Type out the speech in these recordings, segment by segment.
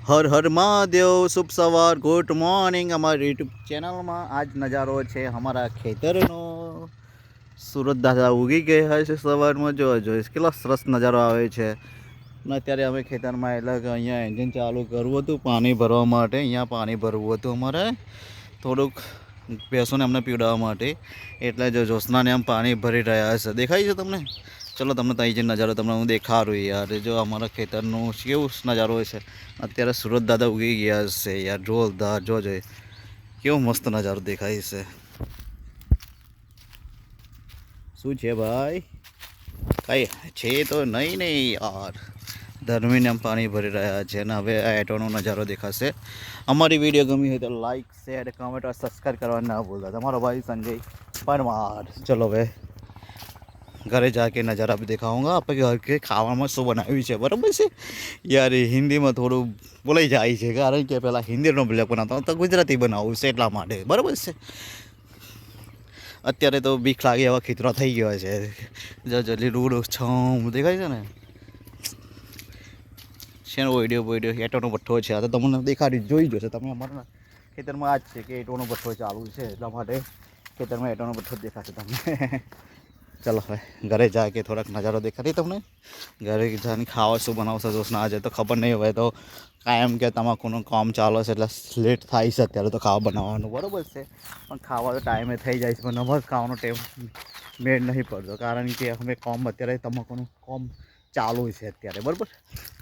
હર હર મહાદેવ શુભ સવાર good morning અમારી YouTube ચેનલમાં આજ નજારો છે અમારા ખેતરનો સુરત દાદા ઉગી ગયા છે સવારમાં જો કેટલો સરસ નજારો આવે છે ને અત્યારે અમે ખેતરમાં એટલે કે અહીંયા એન્જિન ચાલુ કરવું હતું પાણી ભરવા માટે અહીંયા પાણી ભરવું હતું અમારે થોડુંક ભેંસોને અમને પીવડાવવા માટે એટલે જો જોશનાને આમ પાણી ભરી રહ્યા છે દેખાય છે તમને ચલો તમને ત્યાં જે નજારો તમને હું દેખાડું યાર જો અમારા ખેતરનું કેવું નજારો છે અત્યારે સુરત દાદા ઉગી ગયા છે યાર જોરદાર જોજો કેવો મસ્ત નજારો દેખાય છે શું છે ભાઈ કઈ છે તો નહીં યાર ધર્મીને આમ પાણી ભરી રહ્યા છે અને હવે આ એટોનો નજારો દેખાશે અમારી વિડીયો ગમી હોય તો લાઈક શેર કમેન્ટ और સબસ્ક્રાઈબ કરવા ના ભૂલતા તમારો ભાઈ સંજય પરમાર ચલો હવે घरे जाके नज़ारा भी दिखाऊंगा आप घर के खावा में शू बनाव्યું છે બરાબર છે યાર હિન્દીમાં થોડું બોલાઈ જાય છે કારણ કે પહેલાં હિન્દીનો બ્લોગ બનાવતો તો ગુજરાતી બનાવું છે એટલા માટે બરાબર છે અત્યારે તો બીક લાગે એવા ખીતરો થઈ ગયો છે જલ્દી રૂડ છમ દેખાય છે ને શેનો વિડીયો એટોનો ભઠ્ઠો છે આ તો તમને દેખાડી જોઈ જશે તમે અમારા ખેતરમાં આ જ છે કે એટોનો ભઠ્ઠો ચાલુ છે એટલા માટે ખેતરમાં એટોનો ભઠ્ઠો દેખાશે તમને चलो હવે ઘરે जाके થોડાક નજારો દેખાડી તમને ઘરે જાને ખાવા શું બનાવશે દોસ્તના આજે તો ખબર નહીં હોય તો કાયમ કે તમાકુનું કામ ચાલે છે એટલે લેટ થાય છે અત્યારે તો ખાવા બનાવવાનું બરાબર છે પણ ખાવા તો ટાઈમે થઈ જાય છે પણ અમારે ખાવાનો ટાઈમ મેળ નહીં પડતો કારણ કે અમે કામ અત્યારે તમાકુનું કામ ચાલુ છે અત્યારે બરાબર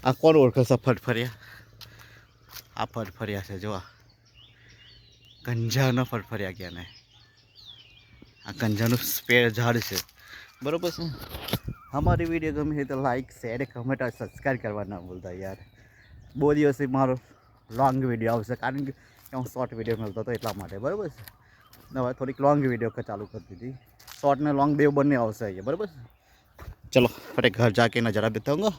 આ કોણ ઓળખે છે ફટફરિયા આ ફટફરિયા છે જો આ ગંજાનો ફટફરિયા ક્યાં ને આ ગંજાનું સ્પેર ઝાડ છે बराबर से हमारी वीडियो गमी है तो लाइक शेयर कमेंट और सब्सक्राइब करवा ना भूलता यार बो दिवस मारो लॉन्ग वीडियो आवશે કારણ કે હું શોર્ટ वीडियो मिलता तो એટલા માટે બરાબર છે હવે થોડીક લોંગ वीडियो का चालू कर दी थी शॉर्ट ने लॉन्ग देव बनने आवશે બરાબર चलो फटे घर जाके नज़ारा बताऊंगा